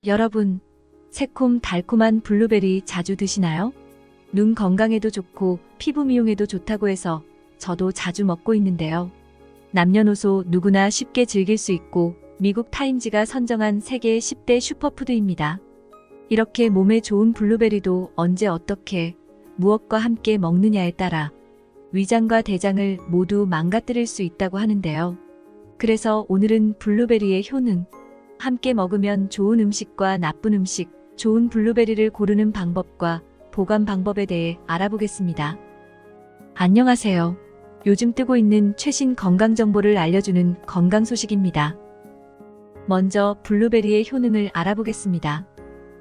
여러분, 새콤달콤한 블루베리 자주 드시나요? 눈 건강에도 좋고 피부 미용에도 좋다고 해서 저도 자주 먹고 있는데요. 남녀노소 누구나 쉽게 즐길 수 있고 미국 타임지가 선정한 세계 10대 슈퍼푸드입니다. 이렇게 몸에 좋은 블루베리도 언제 어떻게 무엇과 함께 먹느냐에 따라 위장과 대장을 모두 망가뜨릴 수 있다고 하는데요. 그래서 오늘은 블루베리의 효능, 함께 먹으면 좋은 음식과 나쁜 음식, 좋은 블루베리를 고르는 방법과 보관 방법에 대해 알아보겠습니다. 안녕하세요. 요즘 뜨고 있는 최신 건강 정보를 알려주는 건강 소식입니다. 먼저 블루베리의 효능을 알아보겠습니다.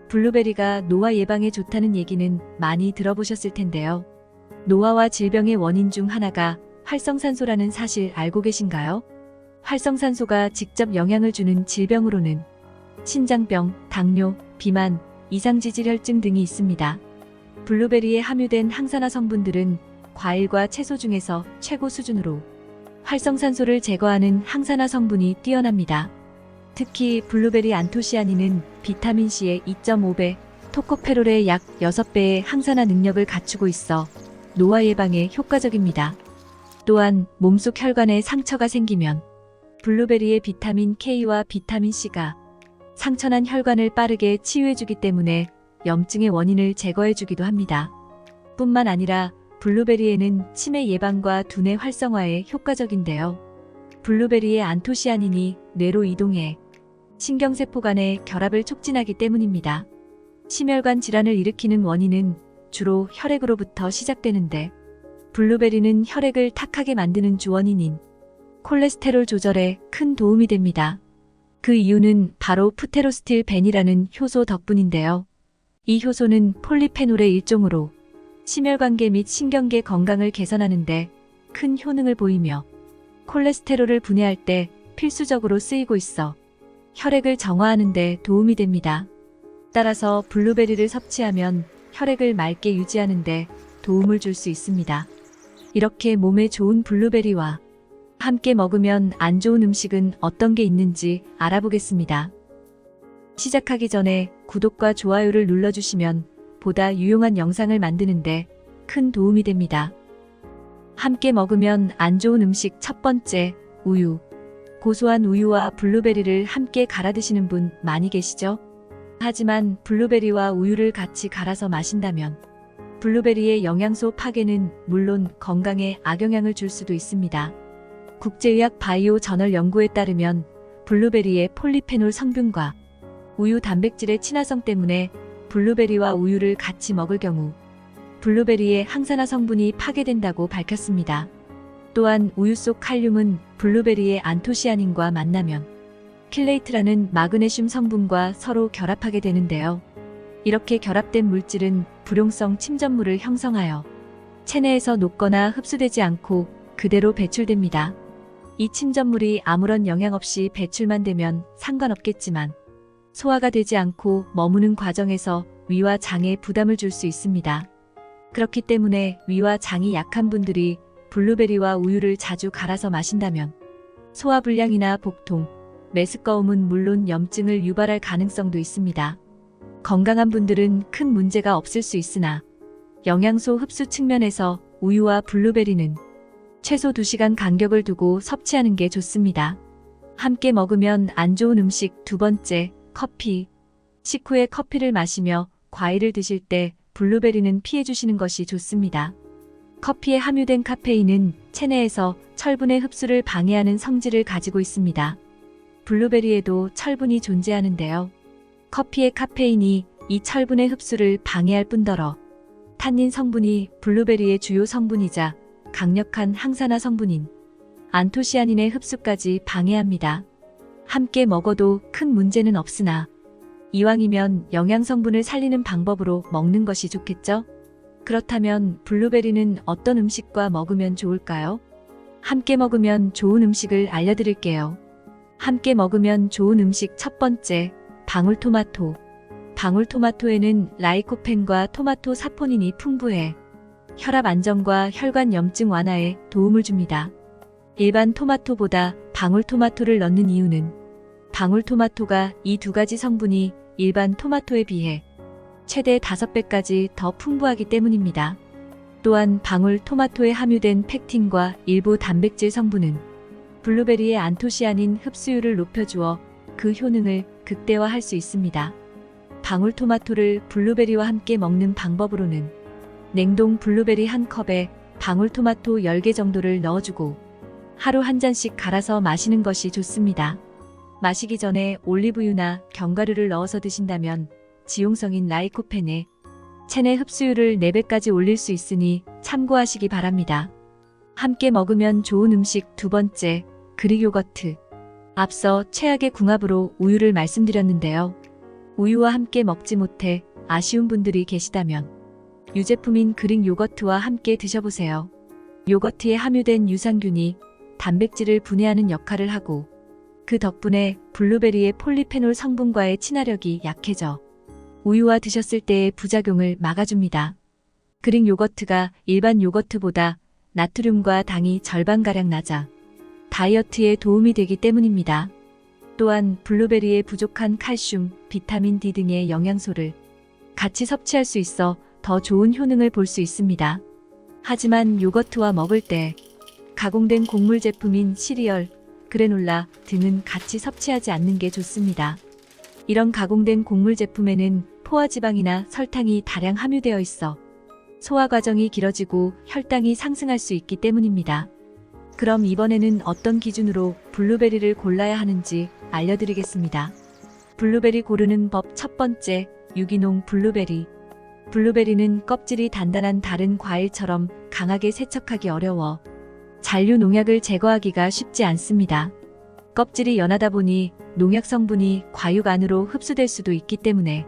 블루베리가 노화 예방에 좋다는 얘기는 많이 들어보셨을 텐데요. 노화와 질병의 원인 중 하나가 활성산소라는 사실 알고 계신가요? 활성산소가 직접 영향을 주는 질병으로는 신장병, 당뇨, 비만, 이상지질혈증 등이 있습니다. 블루베리에 함유된 항산화 성분들은 과일과 채소 중에서 최고 수준으로 활성산소를 제거하는 항산화 성분이 뛰어납니다. 특히 블루베리 안토시아닌은 비타민C의 2.5배, 토코페롤의 약 6배의 항산화 능력을 갖추고 있어 노화 예방에 효과적입니다. 또한 몸속 혈관에 상처가 생기면 블루베리의 비타민 K와 비타민 C가 상처난 혈관을 빠르게 치유해주기 때문에 염증의 원인을 제거해주기도 합니다. 뿐만 아니라 블루베리에는 치매 예방과 두뇌 활성화에 효과적인데요. 블루베리의 안토시아닌이 뇌로 이동해 신경세포 간의 결합을 촉진하기 때문입니다. 심혈관 질환을 일으키는 원인은 주로 혈액으로부터 시작되는데 블루베리는 혈액을 탁하게 만드는 주원인인 콜레스테롤 조절에 큰 도움이 됩니다. 그 이유는 바로 프테로스틸벤이라는 효소 덕분인데요. 이 효소는 폴리페놀의 일종으로 심혈관계 및 신경계 건강을 개선하는 데 큰 효능을 보이며 콜레스테롤을 분해할 때 필수적으로 쓰이고 있어 혈액을 정화하는 데 도움이 됩니다. 따라서 블루베리를 섭취하면 혈액을 맑게 유지하는 데 도움을 줄 수 있습니다. 이렇게 몸에 좋은 블루베리와 함께 먹으면 안 좋은 음식은 어떤 게 있는지 알아보겠습니다. 시작하기 전에 구독과 좋아요를 눌러주시면 보다 유용한 영상을 만드는데 큰 도움이 됩니다. 함께 먹으면 안 좋은 음식 첫 번째, 우유. 고소한 우유와 블루베리를 함께 갈아 드시는 분 많이 계시죠? 하지만 블루베리와 우유를 같이 갈아서 마신다면 블루베리의 영양소 파괴는 물론 건강에 악영향을 줄 수도 있습니다. 국제의학 바이오 저널 연구에 따르면 블루베리의 폴리페놀 성분과 우유 단백질의 친화성 때문에 블루베리와 우유를 같이 먹을 경우 블루베리의 항산화 성분이 파괴된다고 밝혔습니다. 또한 우유 속 칼륨은 블루베리의 안토시아닌과 만나면 킬레이트라는 마그네슘 성분과 서로 결합하게 되는데요. 이렇게 결합된 물질은 불용성 침전물을 형성하여 체내에서 녹거나 흡수되지 않고 그대로 배출됩니다. 이 침전물이 아무런 영향 없이 배출만 되면 상관없겠지만 소화가 되지 않고 머무는 과정에서 위와 장에 부담을 줄 수 있습니다. 그렇기 때문에 위와 장이 약한 분들이 블루베리와 우유를 자주 갈아서 마신다면 소화불량이나 복통, 메스꺼움은 물론 염증을 유발할 가능성도 있습니다. 건강한 분들은 큰 문제가 없을 수 있으나 영양소 흡수 측면에서 우유와 블루베리는 최소 2시간 간격을 두고 섭취하는 게 좋습니다. 함께 먹으면 안 좋은 음식 두 번째, 커피. 식후에 커피를 마시며 과일을 드실 때 블루베리는 피해주시는 것이 좋습니다. 커피에 함유된 카페인은 체내에서 철분의 흡수를 방해하는 성질을 가지고 있습니다. 블루베리에도 철분이 존재하는데요. 커피의 카페인이 이 철분의 흡수를 방해할 뿐더러 탄닌 성분이 블루베리의 주요 성분이자 강력한 항산화 성분인 안토시아닌의 흡수까지 방해합니다. 함께 먹어도 큰 문제는 없으나 이왕이면 영양성분을 살리는 방법으로 먹는 것이 좋겠죠? 그렇다면 블루베리는 어떤 음식과 먹으면 좋을까요? 함께 먹으면 좋은 음식을 알려드릴게요. 함께 먹으면 좋은 음식 첫 번째, 방울토마토. 방울토마토에는 라이코펜과 토마토 사포닌이 풍부해 혈압 안정과 혈관 염증 완화에 도움을 줍니다. 일반 토마토보다 방울토마토를 넣는 이유는 방울토마토가 이 두 가지 성분이 일반 토마토에 비해 최대 5배까지 더 풍부하기 때문입니다. 또한 방울 토마토에 함유된 펙틴과 일부 단백질 성분은 블루베리의 안토시아닌 흡수율을 높여주어 그 효능을 극대화할 수 있습니다. 방울 토마토를 블루베리와 함께 먹는 방법으로는 냉동 블루베리 한 컵에 방울 토마토 10개 정도를 넣어주고 하루 한 잔씩 갈아서 마시는 것이 좋습니다. 마시기 전에 올리브유나 견과류를 넣어서 드신다면 지용성인 라이코펜에 체내 흡수율을 4배까지 올릴 수 있으니 참고하시기 바랍니다. 함께 먹으면 좋은 음식 두 번째, 그릭 요거트. 앞서 최악의 궁합으로 우유를 말씀드렸는데요. 우유와 함께 먹지 못해 아쉬운 분들이 계시다면 유제품인 그릭 요거트와 함께 드셔보세요. 요거트에 함유된 유산균이 단백질을 분해하는 역할을 하고 그 덕분에 블루베리의 폴리페놀 성분과의 친화력이 약해져 우유와 드셨을 때의 부작용을 막아줍니다. 그릭 요거트가 일반 요거트보다 나트륨과 당이 절반가량 낮아 다이어트에 도움이 되기 때문입니다. 또한 블루베리에 부족한 칼슘, 비타민 D 등의 영양소를 같이 섭취할 수 있어 더 좋은 효능을 볼 수 있습니다. 하지만 요거트와 먹을 때 가공된 곡물 제품인 시리얼, 그래놀라 등은 같이 섭취하지 않는 게 좋습니다. 이런 가공된 곡물 제품에는 포화지방이나 설탕이 다량 함유되어 있어 소화 과정이 길어지고 혈당이 상승할 수 있기 때문입니다. 그럼 이번에는 어떤 기준으로 블루베리를 골라야 하는지 알려드리겠습니다. 블루베리 고르는 법 첫 번째, 유기농 블루베리. 블루베리는 껍질이 단단한 다른 과일처럼 강하게 세척하기 어려워 잔류 농약을 제거하기가 쉽지 않습니다. 껍질이 연하다 보니 농약 성분이 과육 안으로 흡수될 수도 있기 때문에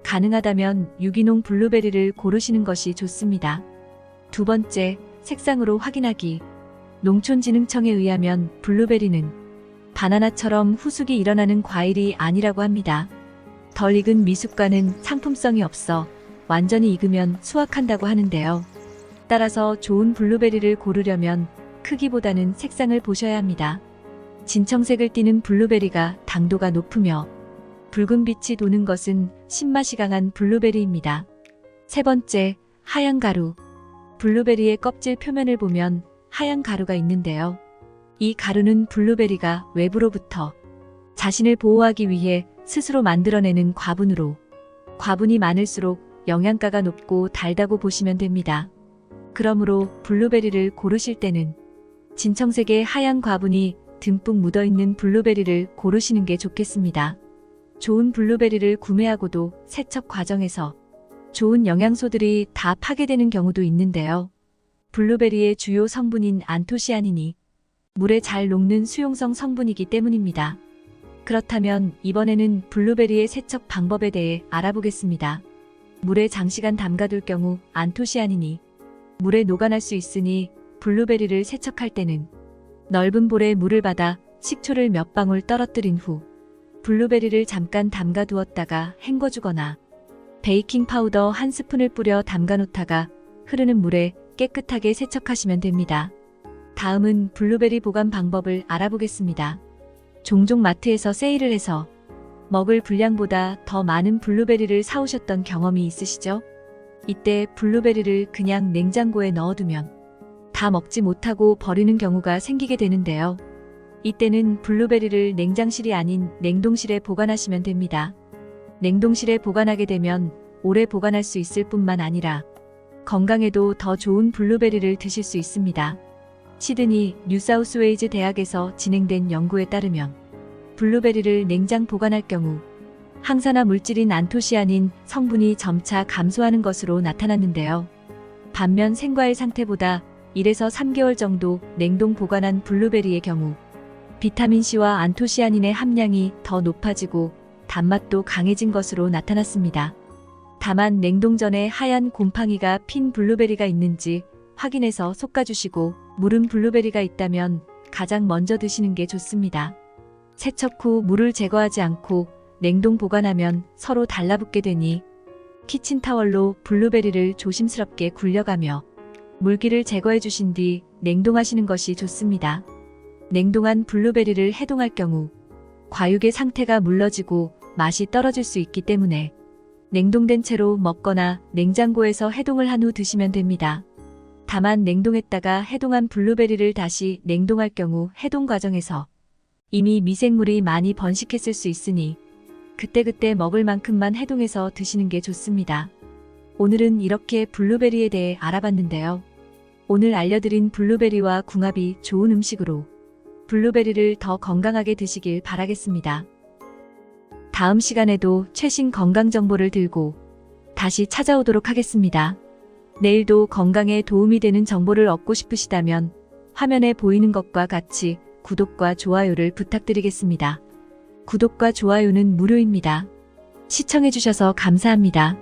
가능하다면 유기농 블루베리를 고르시는 것이 좋습니다. 두 번째, 색상으로 확인하기. 농촌진흥청에 의하면 블루베리는 바나나처럼 후숙이 일어나는 과일이 아니라고 합니다. 덜 익은 미숙과는 상품성이 없어 완전히 익으면 수확한다고 하는데요. 따라서 좋은 블루베리를 고르려면 크기보다는 색상을 보셔야 합니다. 진청색을 띠는 블루베리가 당도가 높으며 붉은 빛이 도는 것은 신맛이 강한 블루베리입니다. 세 번째, 하얀 가루. 블루베리의 껍질 표면을 보면 하얀 가루가 있는데요. 이 가루는 블루베리가 외부로부터 자신을 보호하기 위해 스스로 만들어내는 과분으로 과분이 많을수록 영양가가 높고 달다고 보시면 됩니다. 그러므로 블루베리를 고르실 때는 진청색의 하얀 과분이 듬뿍 묻어있는 블루베리를 고르시는 게 좋겠습니다. 좋은 블루베리를 구매하고도 세척 과정에서 좋은 영양소들이 다 파괴되는 경우도 있는데요. 블루베리의 주요 성분인 안토시아닌이 물에 잘 녹는 수용성 성분이기 때문입니다. 그렇다면 이번에는 블루베리의 세척 방법에 대해 알아보겠습니다. 물에 장시간 담가둘 경우 안토시아닌이 물에 녹아날 수 있으니 블루베리를 세척할 때는 넓은 볼에 물을 받아 식초를 몇 방울 떨어뜨린 후 블루베리를 잠깐 담가 두었다가 헹궈주거나 베이킹 파우더 한 스푼을 뿌려 담가 놓다가 흐르는 물에 깨끗하게 세척하시면 됩니다. 다음은 블루베리 보관 방법을 알아보겠습니다. 종종 마트에서 세일을 해서 먹을 분량보다 더 많은 블루베리를 사오셨던 경험이 있으시죠? 이때 블루베리를 그냥 냉장고에 넣어두면 다 먹지 못하고 버리는 경우가 생기게 되는데요. 이때는 블루베리를 냉장실이 아닌 냉동실에 보관하시면 됩니다. 냉동실에 보관하게 되면 오래 보관할 수 있을 뿐만 아니라 건강에도 더 좋은 블루베리를 드실 수 있습니다. 시드니 뉴사우스웨이즈 대학에서 진행된 연구에 따르면 블루베리를 냉장 보관할 경우 항산화 물질인 안토시아닌 성분이 점차 감소하는 것으로 나타났는데요. 반면 생과일 상태보다 1에서 3개월 정도 냉동 보관한 블루베리의 경우 비타민C와 안토시아닌의 함량이 더 높아지고 단맛도 강해진 것으로 나타났습니다. 다만 냉동 전에 하얀 곰팡이가 핀 블루베리가 있는지 확인해서 솎아주시고 무른 블루베리가 있다면 가장 먼저 드시는 게 좋습니다. 세척 후 물을 제거하지 않고 냉동 보관하면 서로 달라붙게 되니 키친타월로 블루베리를 조심스럽게 굴려가며 물기를 제거해 주신 뒤 냉동하시는 것이 좋습니다. 냉동한 블루베리를 해동할 경우 과육의 상태가 물러지고 맛이 떨어질 수 있기 때문에 냉동된 채로 먹거나 냉장고에서 해동을 한 후 드시면 됩니다. 다만 냉동했다가 해동한 블루베리를 다시 냉동할 경우 해동 과정에서 이미 미생물이 많이 번식했을 수 있으니 그때그때 먹을 만큼만 해동해서 드시는 게 좋습니다. 오늘은 이렇게 블루베리에 대해 알아봤는데요. 오늘 알려드린 블루베리와 궁합이 좋은 음식으로 블루베리를 더 건강하게 드시길 바라겠습니다. 다음 시간에도 최신 건강 정보를 들고 다시 찾아오도록 하겠습니다. 내일도 건강에 도움이 되는 정보를 얻고 싶으시다면 화면에 보이는 것과 같이 구독과 좋아요를 부탁드리겠습니다. 구독과 좋아요는 무료입니다. 시청해주셔서 감사합니다.